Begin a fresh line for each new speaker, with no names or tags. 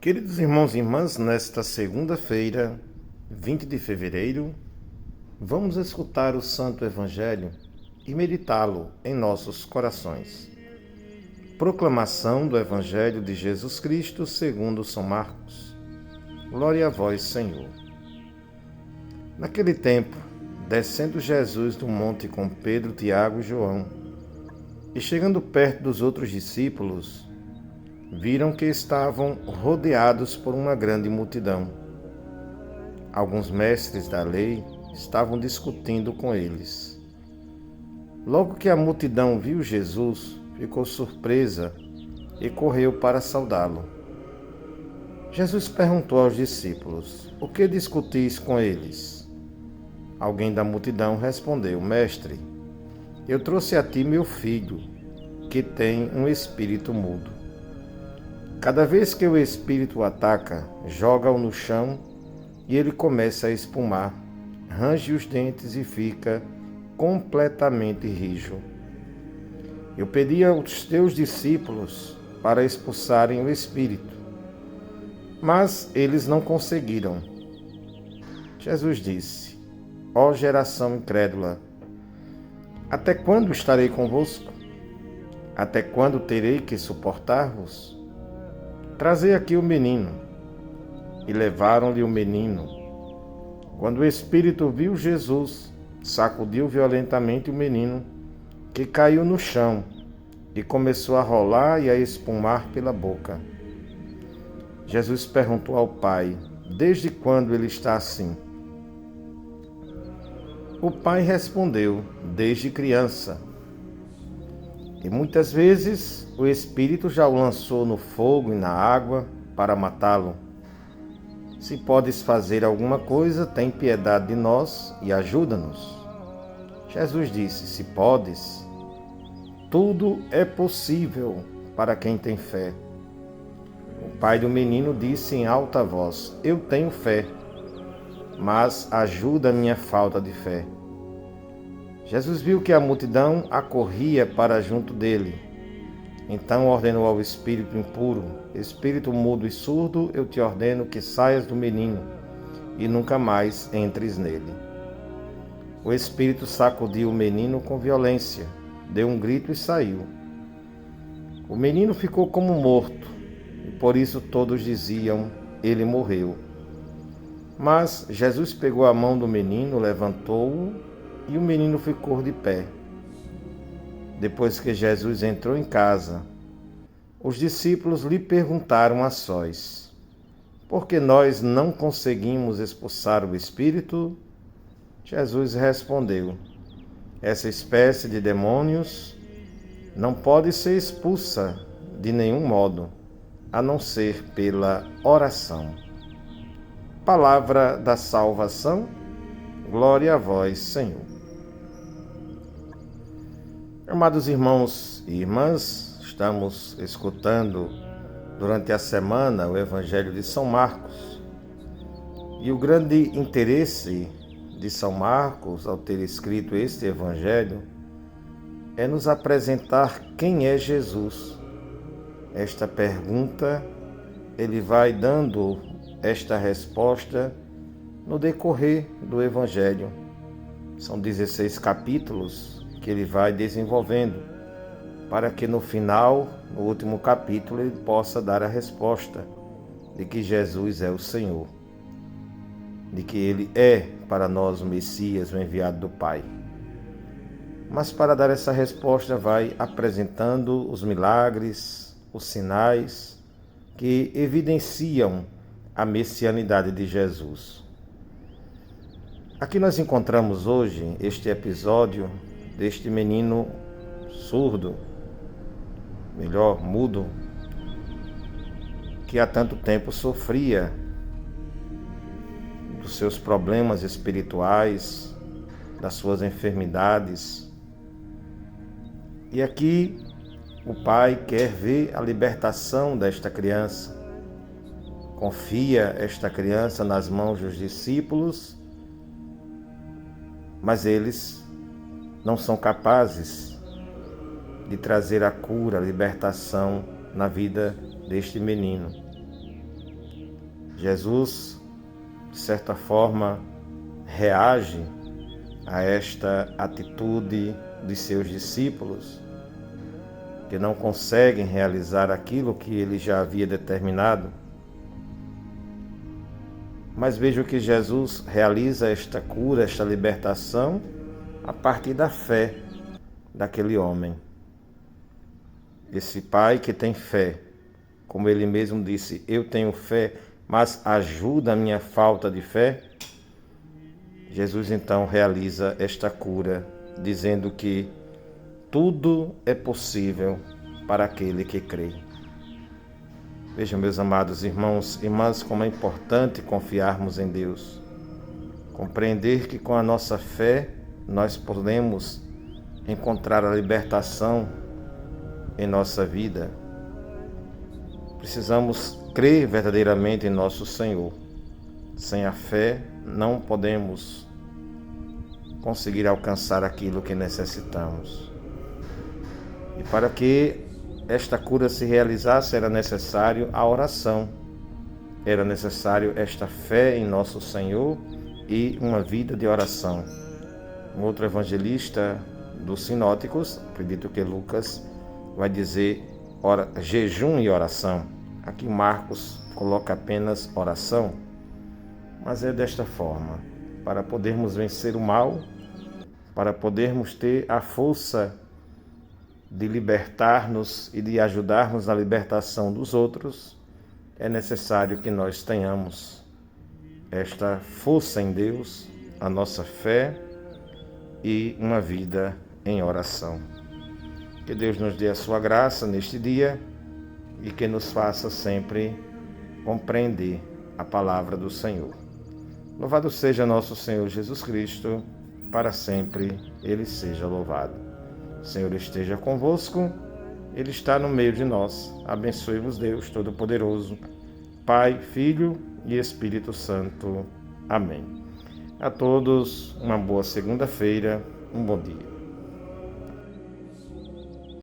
Queridos irmãos e irmãs, nesta segunda-feira, 20 de fevereiro, vamos escutar o Santo Evangelho e meditá-lo em nossos corações. Proclamação do Evangelho de Jesus Cristo segundo São Marcos. Glória a vós, Senhor. Naquele tempo, descendo Jesus do monte com Pedro, Tiago e João, e chegando perto dos outros discípulos, viram que estavam rodeados por uma grande multidão. Alguns mestres da lei estavam discutindo com eles. Logo que a multidão viu Jesus, ficou surpresa e correu para saudá-lo. Jesus perguntou aos discípulos: "O que discutis com eles?" Alguém da multidão respondeu: "Mestre, eu trouxe a ti meu filho, que tem um espírito mudo. Cada vez que o espírito o ataca, joga-o no chão e ele começa a espumar, range os dentes e fica completamente rijo. Eu pedi aos teus discípulos para expulsarem o espírito, mas eles não conseguiram." Jesus disse: "Ó geração incrédula, até quando estarei convosco? Até quando terei que suportar-vos? Trazei aqui o menino." E levaram-lhe o menino. Quando o espírito viu Jesus, sacudiu violentamente o menino, que caiu no chão e começou a rolar e a espumar pela boca. Jesus perguntou ao pai: "Desde quando ele está assim?" O pai respondeu: "Desde criança. E muitas vezes o espírito já o lançou no fogo e na água para matá-lo. Se podes fazer alguma coisa, tem piedade de nós e ajuda-nos." Jesus disse: "Se podes, tudo é possível para quem tem fé." O pai do menino disse em alta voz: "Eu tenho fé, mas ajuda a minha falta de fé." Jesus viu que a multidão acorria para junto dele. Então ordenou ao espírito impuro: "Espírito mudo e surdo, eu te ordeno que saias do menino e nunca mais entres nele." O espírito sacudiu o menino com violência, deu um grito e saiu. O menino ficou como morto, e por isso todos diziam: "Ele morreu." Mas Jesus pegou a mão do menino, levantou-o, e o menino ficou de pé. Depois que Jesus entrou em casa, os discípulos lhe perguntaram a sós: "Por que nós não conseguimos expulsar o espírito?" Jesus respondeu: "Essa espécie de demônios não pode ser expulsa de nenhum modo, a não ser pela oração." Palavra da salvação. Glória a vós, Senhor. Amados irmãos e irmãs, estamos escutando durante a semana o Evangelho de São Marcos. E o grande interesse de São Marcos, ao ter escrito este Evangelho, é nos apresentar quem é Jesus. Esta pergunta, ele vai dando esta resposta no decorrer do Evangelho. São 16 capítulos que ele vai desenvolvendo, para que no final, no último capítulo, ele possa dar a resposta de que Jesus é o Senhor, de que ele é para nós o Messias, o enviado do Pai. Mas para dar essa resposta vai apresentando os milagres, os sinais que evidenciam a messianidade de Jesus. Aqui nós encontramos hoje este episódio deste menino surdo, melhor, mudo, que há tanto tempo sofria dos seus problemas espirituais, das suas enfermidades. E aqui o pai quer ver a libertação desta criança. Confia esta criança nas mãos dos discípulos, mas eles não são capazes de trazer a cura, a libertação na vida deste menino. Jesus, de certa forma, reage a esta atitude de seus discípulos, que não conseguem realizar aquilo que ele já havia determinado. Mas vejo que Jesus realiza esta cura, esta libertação, a partir da fé daquele homem. Esse pai que tem fé, como ele mesmo disse, eu tenho fé, mas ajuda a minha falta de fé. Jesus então realiza esta cura, dizendo que tudo é possível para aquele que crê. Vejam, meus amados irmãos e irmãs, como é importante confiarmos em Deus. Compreender que com a nossa fé nós podemos encontrar a libertação em nossa vida. Precisamos crer verdadeiramente em nosso Senhor. Sem a fé não podemos conseguir alcançar aquilo que necessitamos. E para que esta cura se realizasse era necessário a oração. Era necessário esta fé em nosso Senhor e uma vida de oração. Um outro evangelista dos sinóticos, acredito que Lucas, vai dizer jejum e oração. Aqui Marcos coloca apenas oração, mas é desta forma, para podermos vencer o mal, para podermos ter a força de libertar-nos e de ajudarmos na libertação dos outros, é necessário que nós tenhamos esta força em Deus, a nossa fé e uma vida em oração. Que Deus nos dê a sua graça neste dia e que nos faça sempre compreender a palavra do Senhor. Louvado seja nosso Senhor Jesus Cristo, para sempre Ele seja louvado. O Senhor esteja convosco, Ele está no meio de nós. Abençoe-vos Deus Todo-Poderoso, Pai, Filho e Espírito Santo. Amém. A todos, uma boa segunda-feira, um bom dia.